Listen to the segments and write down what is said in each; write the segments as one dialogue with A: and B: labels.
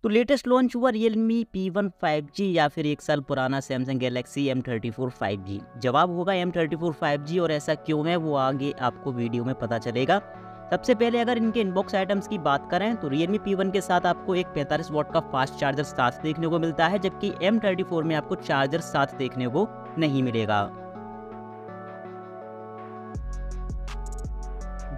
A: तो latest launch हुआ Realme P1 5G या फिर 1 साल पुराना Samsung Galaxy M34 5G। जवाब होगा M34 5G और ऐसा क्यों है वो आगे आपको वीडियो में पता चलेगा। सबसे पहले अगर इनके इनबॉक्स आइटम्स की बात करें तो Realme P1 के साथ आपको एक 45 वॉट का फास्ट चार्जर साथ देखने को मिलता है, जबकि M34 में आपको चार्जर साथ देखने को नहीं मिलेगा।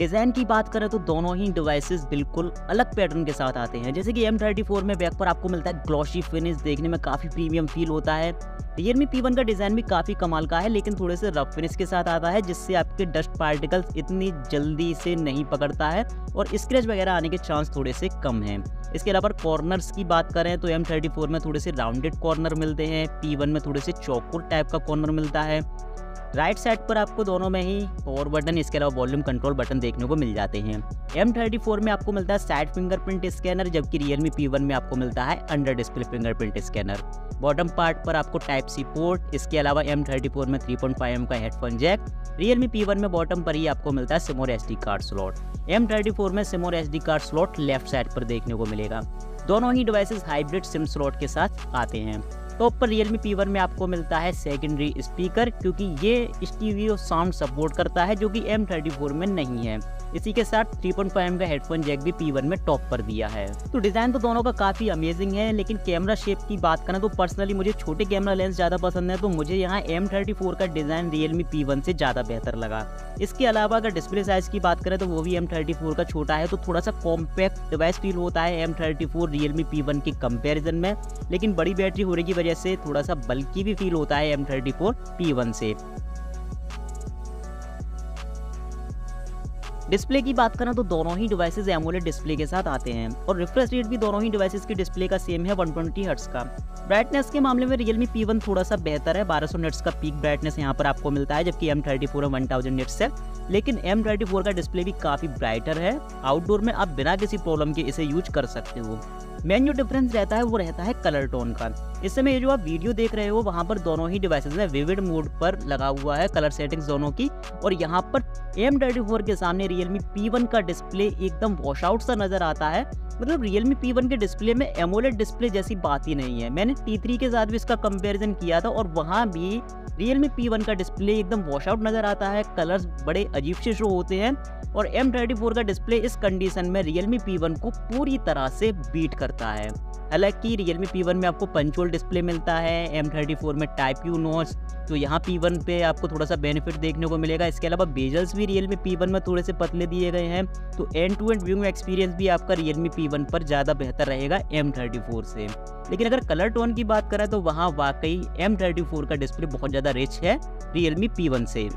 A: डिज़ाइन की बात करें तो दोनों ही डिवाइसेस बिल्कुल अलग पैटर्न के साथ आते हैं। जैसे कि M34 में बैक पर आपको मिलता है ग्लॉसी फिनिश, देखने में काफ़ी प्रीमियम फील होता है। Realme P1 का डिज़ाइन भी काफ़ी कमाल का है, लेकिन थोड़े से रफ फिनिश के साथ आता है, जिससे आपके डस्ट पार्टिकल्स इतनी जल्दी से नहीं पकड़ता है और स्क्रैच वगैरह आने के चांस थोड़े से कम हैं। इसके अलावा कॉर्नर्स की बात करें तो M34 में थोड़े से राउंडेड कॉर्नर मिलते हैं, P1 में थोड़े से चौकोर टाइप का कॉर्नर मिलता है। राइट साइड पर आपको दोनों में ही पावर बटन, इसके अलावा वॉल्यूम कंट्रोल बटन देखने को मिल जाते हैं। M34 में आपको मिलता है साइड फिंगरप्रिंट स्कैनर, जबकि Realme P1 में आपको मिलता है under display fingerprint scanner. Bottom part पर आपको टाइप सी पोर्ट, इसके अलावा M34 में 3.5mm का हेडफोन जैक। Realme P1 में बॉटम पर ही आपको मिलता है सिम और SD कार्ड स्लॉट। M34 में सिम और SD card slot left side पर देखने को मिलेगा। दोनों ही डिवाइसेस हाइब्रिड सिम स्लॉट के साथ आते हैं। टॉप पर Realme P1 में आपको मिलता है सेकेंडरी स्पीकर, क्योंकि ये स्टीरियो साउंड सपोर्ट करता है, जो कि M34 में नहीं है। इसी के साथ 3.5mm का हेडफोन जैक भी P1 में टॉप पर दिया है। तो डिज़ाइन तो दोनों का काफ़ी अमेजिंग है, लेकिन कैमरा शेप की बात करें तो पर्सनली मुझे छोटे कैमरा लेंस ज़्यादा पसंद है, तो मुझे यहाँ M34 का डिज़ाइन Realme P1 से ज़्यादा बेहतर लगा। इसके अलावा अगर डिस्प्ले साइज़ की बात करें तो वो भी M34 का छोटा है, तो थोड़ा सा कॉम्पैक्ट डिवाइस फील होता है M34 Realme P1 के कंपेरिजन में, लेकिन बड़ी बैटरी होने की वजह से थोड़ा सा बल्कि भी फील होता है M34 P1 से। डिस्प्ले की बात करें तो दोनों ही डिवाइसेस एमोलेड डिस्प्ले के साथ आते हैं और रिफ्रेश रेट भी दोनों ही डिवाइसेस की डिस्प्ले का सेम है 120 हर्ट्ज का। ब्राइटनेस के मामले में Realme P1 थोड़ा सा बेहतर है, 1200 निट्स का पीक ब्राइटनेस यहाँ पर आपको मिलता है, जबकि M34 में 1000 निट्स है। लेकिन M34 का डिस्प्ले भी काफ़ी ब्राइटर है, आउटडोर में आप बिना किसी प्रॉब्लम के इसे यूज कर सकते हो। मेन जो डिफरेंस रहता है वो रहता है कलर टोन का। इस समय ये जो आप वीडियो देख रहे हो वहाँ पर दोनों ही डिवाइसेस में विविड मोड पर लगा हुआ है कलर सेटिंग्स दोनों की, और यहाँ पर M34 के सामने Realme P1 का डिस्प्ले एकदम वॉश आउट सा नजर आता है। मतलब Realme P1 के डिस्प्ले में एमोलेड डिस्प्ले जैसी बात ही नहीं है। मैंने T3 के साथ भी इसका कंपैरिजन किया था और वहाँ भी Realme P1 का डिस्प्ले एकदम वॉश आउट नजर आता है, कलर्स बड़े अजीब से शो होते हैं, और M34 का डिस्प्ले इस कंडीशन में Realme P1 को पूरी तरह से बीट करता है। हालांकि Realme P1 में आपको पंच होल डिस्प्ले मिलता है, M34 में टाइप यू नॉच, तो यहाँ P1 पे आपको थोड़ा सा बेनिफिट देखने को मिलेगा। इसके अलावा बेजल्स भी Realme P1 में थोड़े से पतले दिए गए हैं, तो end to end viewing experience भी आपका Realme P1 पर ज़्यादा बेहतर रहेगा M34 से। लेकिन अगर कलर टोन की बात करें तो वहाँ वाकई M34 का डिस्प्ले बहुत ज़्यादा रिच है Realme P1 से।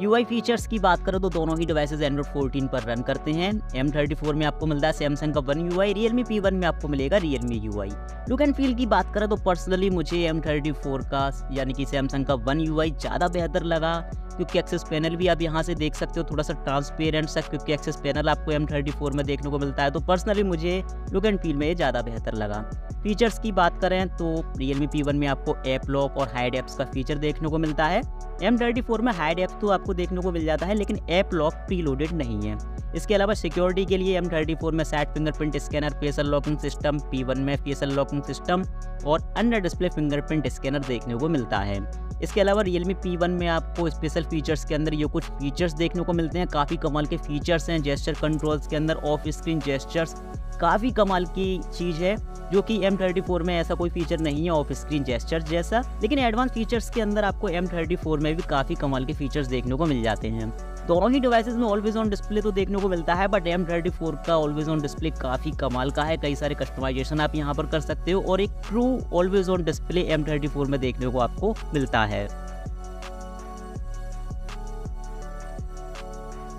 A: UI फीचर्स की बात करो तो दोनों ही डिवाइसेस Android 14 पर रन करते हैं। M34 में आपको मिलता है Samsung का One UI, Realme P1 में आपको मिलेगा Realme UI। Look and feel की बात करें तो पर्सनली मुझे M34 का यानी कि Samsung का One UI ज़्यादा बेहतर लगा, क्योंकि एक्सेस पैनल भी आप यहाँ से देख सकते हो थोड़ा सा ट्रांसपेरेंट सा, क्योंकि एक्सेस पैनल आपको M34 में देखने को मिलता है। तो पर्सनली मुझे लुक एंड फील में ये ज़्यादा बेहतर लगा। फीचर्स की बात करें तो Realme P1 में आपको ऐप लॉक और हाइड ऐप्स का फीचर देखने को मिलता है। M34 में हाइड ऐप्स तो आपको देखने को मिल जाता है, लेकिन ऐप लॉक प्रीलोडेड नहीं है। इसके अलावा सिक्योरिटी के लिए M34 में side fingerprint scanner, facial locking system, P1 में फेशियल लॉकिंग सिस्टम और अंडर डिस्प्ले फिंगरप्रिंट स्कैनर देखने को मिलता है। इसके अलावा Realme P1 में आपको स्पेशल फीचर्स के अंदर ये कुछ फीचर्स देखने को मिलते हैं, काफ़ी कमाल के फीचर्स हैं। जेस्चर कंट्रोल्स के अंदर ऑफ स्क्रीन जेस्चर्स काफ़ी कमाल की चीज़ है, जो कि M34 में ऐसा कोई फीचर नहीं है ऑफ स्क्रीन जेस्चर जैसा। लेकिन एडवांस फीचर्स के अंदर आपको M34 में भी काफ़ी कमाल के फीचर्स देखने को मिल जाते हैं। दोनों ही डिवाइसेस में ऑलवेज ऑन डिस्प्ले तो देखने को मिलता है, बट M34 का ऑलवेज ऑन डिस्प्ले काफ़ी कमाल का है। कई सारे कस्टमाइजेशन आप यहाँ पर कर सकते हो और एक true always on display M34 में देखने को आपको मिलता है।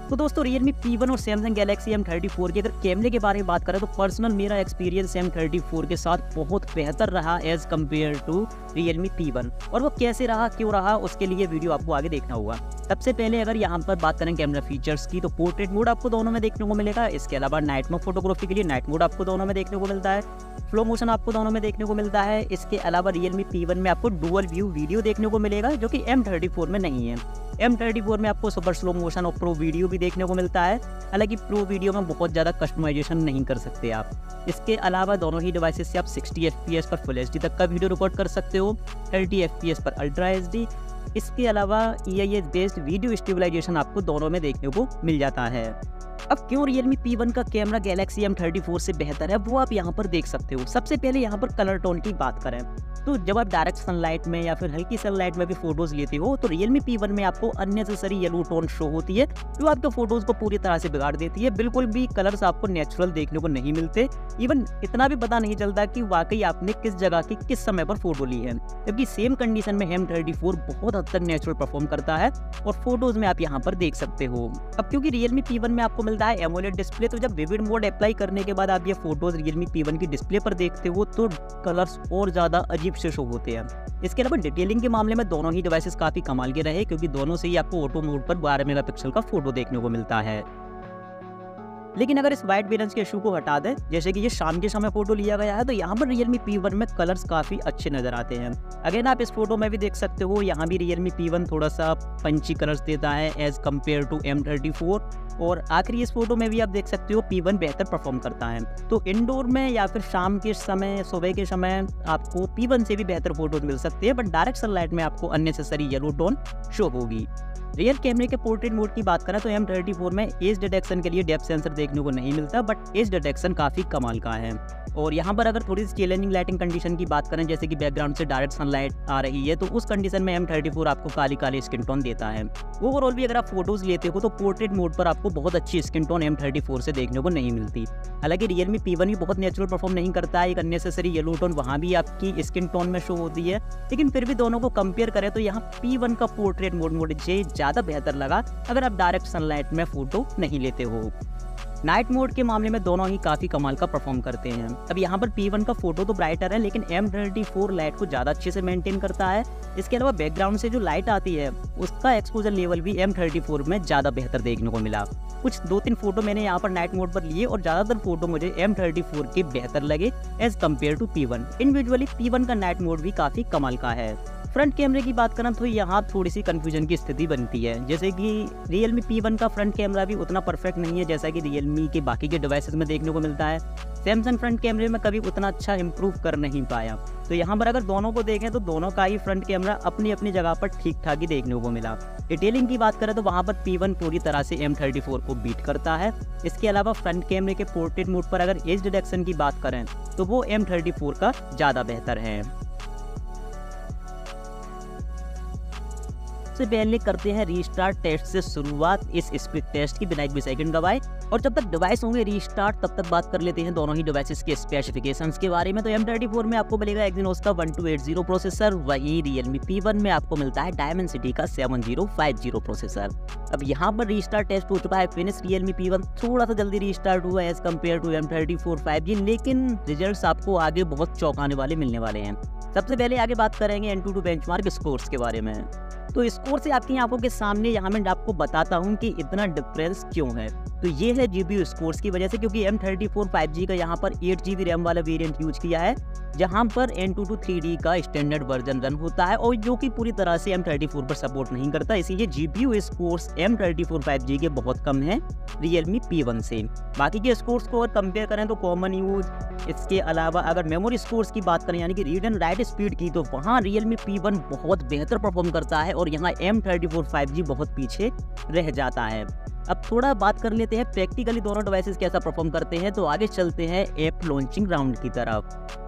A: तो दोस्तों Realme P1 और Samsung Galaxy M34 की अगर कैमरे के बारे में बात करें तो पर्सनल मेरा एक्सपीरियंस M34 के साथ बहुत बेहतर रहा as compare to Realme P1, और वो कैसे रहा, क्यों रहा, उसके लिए वीडियो आपको आगे देखना होगा। सबसे पहले अगर यहाँ पर बात करें कैमरा फीचर्स की तो पोर्ट्रेट मोड आपको दोनों में देखने को मिलेगा। इसके अलावा नाइट मोड फोटोग्राफी के लिए नाइट मोड आपको दोनों में देखने को मिलता है। फ्लो मोशन आपको दोनों में देखने को मिलता है। इसके अलावा Realme P1 में आपको डुअल व्यू वीडियो देखने को मिलेगा, जो कि M34 में नहीं है। M34 में आपको सुपर स्लो मोशन और प्रो वीडियो भी देखने को मिलता है। हालांकि प्रो वीडियो में बहुत ज़्यादा कस्टमाइजेशन नहीं कर सकते आप। इसके अलावा दोनों ही डिवाइसेस से आप 60 FPS पर फुल HD तक का वीडियो रिकॉर्ड कर सकते हो, 30 FPS पर अल्ट्रा HD। इसके अलावा EIS बेस्ड वीडियो स्टेबलाइजेशन आपको दोनों में देखने को मिल जाता है। अब क्यों Realme P1 का कैमरा Galaxy M34 से बेहतर है वो आप यहाँ पर देख सकते हो। सबसे पहले यहाँ पर कलर टोन की बात करें तो जब आप डायरेक्ट सनलाइट में या फिर हल्की सनलाइट में भी फोटोज लेते हो तो Realme P1 में आपको अननेसेसरी येलो टोन शो होती है जो आपके फोटोज को पूरी तरह से बिगाड़ देती है। बिल्कुल भी कलर्स आपको नेचुरल देखने को नहीं मिलते। इवन इतना भी पता नहीं चलता कि वाकई आपने किस जगह की किस समय पर फोटो ली है। जबकि सेम कंडीशन में M34 बहुत हद तक नेचुरल परफॉर्म करता है और फोटोज में आप यहाँ पर देख सकते हो। अब क्योंकि Realme P1 में आपको मिलता है एमोलेड डिस्प्ले, तो जब विविड मोड अप्लाई करने के बाद आप ये फोटोज Realme P1 की डिस्प्ले पर देखते हो तो कलर्स और ज्यादा अजीब से शो होते हैं। इसके अलावा डिटेलिंग के मामले में दोनों ही डिवाइसेस काफी कमाल के रहे क्योंकि दोनों से ही आपको ऑटो मोड पर 12 मेगापिक्सल का फोटो देखने को मिलता है। लेकिन अगर इस वाइट बैलेंस के इशू को हटा दें, जैसे कि ये शाम के समय फोटो लिया गया है, तो यहाँ पर Realme P1 में कलर्स काफ़ी अच्छे नज़र आते हैं। अगेन आप इस फोटो में भी देख सकते हो, यहाँ भी Realme P1 थोड़ा सा पंची कलर्स देता है एज कम्पेयर टू M34। और आखिरी इस फोटो में भी आप देख सकते हो P1 बेहतर परफॉर्म करता है। तो इंडोर में या फिर शाम के समय, सुबह के समय आपको P1 से भी बेहतर फोटोज मिल सकती है, बट डायरेक्ट सनलाइट में आपको अननेसेसरी येलो टोन शो होगी। रियर कैमरे के पोर्ट्रेट मोड की बात करें तो M34 में एज डिटेक्शन के लिए डेप्थ सेंसर देखने को नहीं मिलता, बट एज डिटेक्शन काफ़ी कमाल का है। और यहाँ पर अगर थोड़ी सी चैलेंजिंग लाइटिंग कंडीशन की बात करें, जैसे कि बैकग्राउंड से डायरेक्ट सनलाइट आ रही है, तो उस कंडीशन में M34 आपको काली काली स्किन टोन देता है। ओवरऑल भी अगर आप फोटोज लेते हो तो पोर्ट्रेट मोड पर आपको बहुत अच्छी स्किन टोन M34 से देखने को नहीं मिलती। हालांकि Realme P1 भी बहुत नेचुरल परफॉर्म नहीं करता है, एक अननेसेसरी येलो टोन वहाँ भी आपकी स्किन टोन में शो होती है। लेकिन फिर भी दोनों को कंपेयर करें तो यहाँ P1 का पोर्ट्रेट मोड मुझे ज़्यादा बेहतर लगा अगर आप डायरेक्ट सनलाइट में फोटो नहीं लेते हो। नाइट मोड के मामले में दोनों ही काफ़ी कमाल का परफॉर्म करते हैं। अब यहाँ पर P1 का फोटो तो ब्राइटर है, लेकिन M34 लाइट को ज़्यादा अच्छे से मेंटेन करता है। इसके अलावा बैकग्राउंड से जो लाइट आती है उसका एक्सपोजर लेवल भी M34 में ज़्यादा बेहतर देखने को मिला। कुछ 2-3 फोटो मैंने यहाँ पर नाइट मोड पर लिए और ज़्यादातर फोटो मुझे M34 के बेहतर लगे as compare to P1। Individually P1 का नाइट मोड भी काफ़ी कमाल का है। फ्रंट कैमरे की बात करें तो यहाँ थोड़ी सी कंफ्यूजन की स्थिति बनती है, जैसे कि Realme P1 का फ्रंट कैमरा भी उतना परफेक्ट नहीं है जैसा कि Realme के बाकी के डिवाइसेस में देखने को मिलता है। सैमसंग फ्रंट कैमरे में कभी उतना अच्छा इंप्रूव कर नहीं पाया। तो यहाँ पर अगर दोनों को देखें तो दोनों का ही फ्रंट कैमरा अपनी अपनी जगह पर ठीक ठाक ही देखने को मिला। डिटेलिंग की बात करें तो वहाँ पर P1 पूरी तरह से M34 को बीट करता है। इसके अलावा फ्रंट कैमरे के पोर्ट्रेट मोड पर अगर एज डिटेक्शन की बात करें तो वो M34 का ज़्यादा बेहतर है। सबसे पहले करते हैं रीस्टार्ट टेस्ट से शुरुआत इस स्पीड टेस्ट की बिना एक भी सेकंड गवाए। और जब तक डिवाइस होंगे रीस्टार्ट तब तक बात कर लेते हैं दोनों ही डिवाइसेस के स्पेसिफिकेशंस के बारे में। तो M34 में आपको मिलेगा Exynos का 1280 प्रोसेसर, वहीं Realme P1 में आपको मिलता है Dimensity का 7050 प्रोसेसर। अब यहाँ पर रीस्टार्ट टेस्ट हो चुका है फिनिश। Realme P1 थोड़ा सा जल्दी रीस्टार्ट हुआ है as compare to M34 5G, लेकिन रिजल्ट आपको आगे बहुत चौंकाने वाले मिलने वाले हैं। सबसे पहले आगे बात करेंगे AnTuTu बेंचमार्क स्कोर्स के बारे में। तो स्कोर से आपकी आंखों के सामने यहाँ मैं आपको बताता हूँ कि इतना डिफरेंस क्यों है। तो ये है GPU स्कोर्स की वजह से, क्योंकि M34 5G का यहाँ पर 8GB रैम वाला वेरिएंट यूज किया है, जहाँ पर AnTuTu 3D का स्टैंडर्ड वर्जन रन होता है और जो कि पूरी तरह से M34 पर सपोर्ट नहीं करता। इसीलिए GPU स्कोर्स M34 5G के बहुत कम है Realme P1 से। बाकी के स्कोर्स को अगर कंपेयर करें तो कॉमन यूज, इसके अलावा अगर मेमोरी स्कोर्स की बात करें यानी कि रीड एंड राइट स्पीड की, तो वहाँ Realme P1 बहुत बेहतर परफॉर्म करता है और यहाँ M34 5G बहुत पीछे रह जाता है। अब थोड़ा बात कर लेते हैं प्रैक्टिकली दोनों डिवाइसेस कैसा परफॉर्म करते हैं। तो आगे चलते हैं ऐप लॉन्चिंग राउंड की तरफ।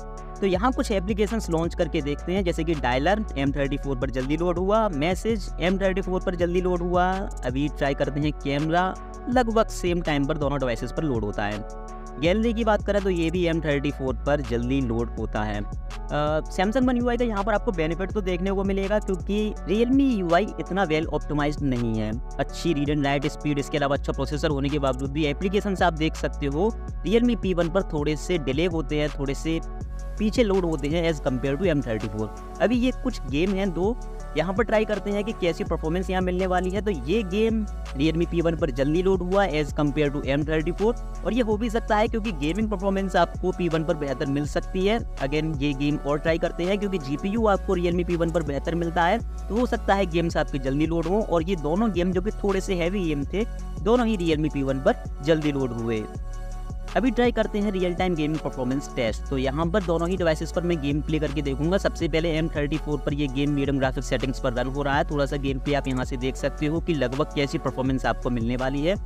A: तो यहाँ कुछ एप्लीकेशंस लॉन्च करके देखते हैं, जैसे कि डायलर M34 पर जल्दी लोड हुआ, मैसेज M34 पर जल्दी लोड हुआ। अभी ट्राई करते हैं कैमरा, लगभग सेम टाइम पर दोनों डिवाइसेस पर लोड होता है। गैलरी की बात करें तो ये भी M34 पर जल्दी लोड होता है। सैमसंग वन UI का यहाँ पर आपको बेनिफिट तो देखने को मिलेगा, क्योंकि Realme UI इतना वेल ऑप्टिमाइज्ड नहीं है। अच्छी रीड एंड राइट स्पीड, इसके अलावा अच्छा प्रोसेसर होने के बावजूद भी एप्लीकेशन आप देख सकते हो Realme P1 पर थोड़े से डिले होते हैं, थोड़े से पीछे लोड होते हैं एज कम्पेयर टू M34। अभी ये कुछ गेम हैं दो यहाँ पर ट्राई करते हैं कि कैसी परफॉर्मेंस यहाँ मिलने वाली है। तो ये गेम Realme P1 पर जल्दी लोड हुआ एज कम्पेयर टू M34, और ये हो भी सकता है क्योंकि गेमिंग परफॉर्मेंस आपको P1 पर बेहतर मिल सकती है। अगेन ये गेम और ट्राई करते हैं क्योंकि GPU आपको Realme P1 पर बेहतर मिलता है, तो हो सकता है गेम्स आपके जल्दी लोड हों। और ये दोनों गेम जो कि थोड़े से हैवी गेम थे, दोनों ही Realme P1 पर जल्दी लोड हुए। अभी ट्राई करते हैं real time gaming performance test. तो यहाँ पर दोनों ही डिवाइसेस पर मैं गेम प्ले करके देखूंगा। सबसे पहले M34 पर ये गेम मीडियम ग्राफिक्स सेटिंग्स पर रन हो रहा है। थोड़ा सा गेम प्ले आप यहाँ से देख सकते हो कि लगभग कैसी परफॉर्मेंस आपको मिलने वाली है।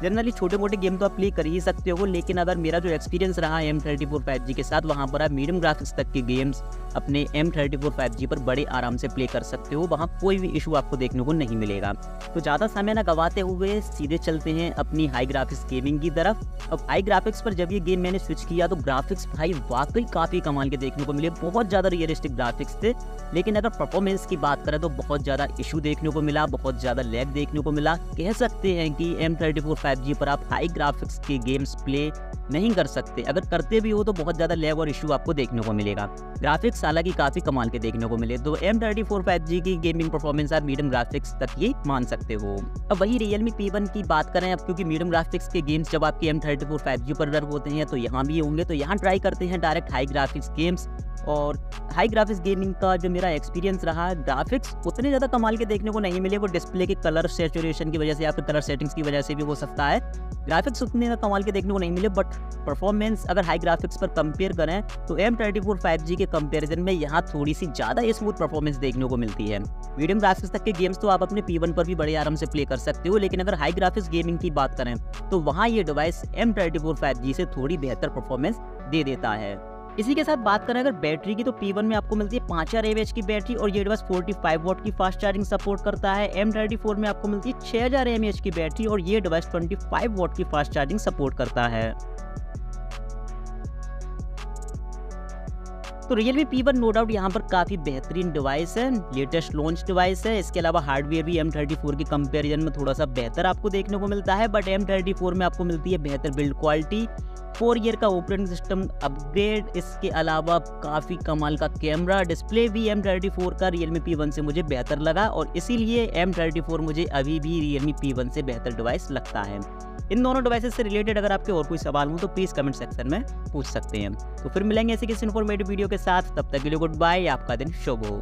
A: जनरली छोटे मोटे गेम तो आप प्ले कर ही सकते हो, लेकिन अगर मेरा जो एक्सपीरियंस रहा M34 5G के साथ, वहाँ पर आप मीडियम ग्राफिक्स तक के गेम्स अपने M34 5G पर बड़े आराम से प्ले कर सकते हो। वहाँ कोई भी इशू आपको देखने को नहीं मिलेगा। तो ज़्यादा समय ना गवाते हुए सीधे चलते हैं अपनी हाई ग्राफिक्स गेमिंग की तरफ। अब हाई ग्राफिक्स पर जब ये गेम मैंने स्विच किया तो ग्राफिक्स भाई वाकई काफ़ी कमाल के देखने को मिले। बहुत ज़्यादा रियलिस्टिक ग्राफिक्स थे, लेकिन अगर परफॉर्मेंस की बात करें तो बहुत ज़्यादा इशू देखने को मिला, बहुत ज़्यादा लैग देखने को मिला। कह सकते हैं कि M34 5G पर आप हाई ग्राफिक्स के गेम्स प्ले नहीं कर सकते। अगर करते भी हो तो बहुत ज़्यादा लैग और इशू आपको देखने को मिलेगा। ग्राफिक्स हालांकि काफ़ी कमाल के देखने को मिले। तो M34 5G की गेमिंग परफॉर्मेंस आप मीडियम ग्राफिक्स तक ही मान सकते हो। अब वही Realme P1 की बात करें, अब क्योंकि मीडियम ग्राफिक्स के गेम्स जब आपके M34 5G पर रन होते हैं तो यहाँ भी होंगे। तो यहाँ ट्राई करते हैं डायरेक्ट हाई ग्राफिक्स गेम्स। और हाई ग्राफिक्स गेमिंग का जो मेरा एक्सपीरियंस रहा, ग्राफिक्स उतने ज़्यादा कमाल के देखने को नहीं मिले। वो डिस्प्ले के कलर सैचुरेशन की वजह से या फिर कलर सेटिंग्स की वजह से भी हो सकता है। ग्राफिक्स उतने ज़्यादा कमाल के देखने को नहीं मिले, बट परफॉर्मेंस अगर हाई ग्राफिक्स पर कंपेयर करें तो M34 5G के कंपैरिजन में यहाँ थोड़ी सी ज़्यादा स्मूथ परफॉर्मेंस देखने को मिलती है। मीडियम ग्राफिक्स तक के गेम्स तो आप अपने P1 पर भी बड़े आराम से प्ले कर सकते हो, लेकिन अगर हाई ग्राफिक्स गेमिंग की बात करें तो वहाँ ये डिवाइस M34 5G से थोड़ी बेहतर परफॉर्मेंस दे देता है। इसी के साथ बात करें अगर बैटरी की, तो P1 में आपको मिलती है 5000 mAh की बैटरी और ये डिवाइस 45 वॉट की फास्ट चार्जिंग सपोर्ट करता है। M34 में आपको मिलती है 6000 mAh की बैटरी और ये डिवाइस 25 वॉट की फास्ट चार्जिंग सपोर्ट करता है। तो Realme P1 नो डाउट यहाँ पर काफ़ी बेहतरीन डिवाइस है, लेटेस्ट लॉन्च डिवाइस है। इसके अलावा हार्डवेयर भी M34 के कंपैरिजन में थोड़ा सा बेहतर आपको देखने को मिलता है, बट M34 में आपको मिलती है बेहतर बिल्ड क्वालिटी, 4 ईयर का ऑपरेटिंग सिस्टम अपग्रेड। इसके अलावा काफ़ी कमाल का कैमरा, डिस्प्ले भी M34 का Realme P1 से मुझे बेहतर लगा और इसीलिए M34 मुझे अभी भी Realme P1 से बेहतर डिवाइस लगता है। इन दोनों डिवाइसेस से रिलेटेड अगर आपके और कोई सवाल हो तो प्लीज़ कमेंट सेक्शन में पूछ सकते हैं। तो फिर मिलेंगे ऐसे किसी इन्फॉर्मेटिव वीडियो के साथ, तब तक के लिए गुड बाय, आपका दिन शुभ हो।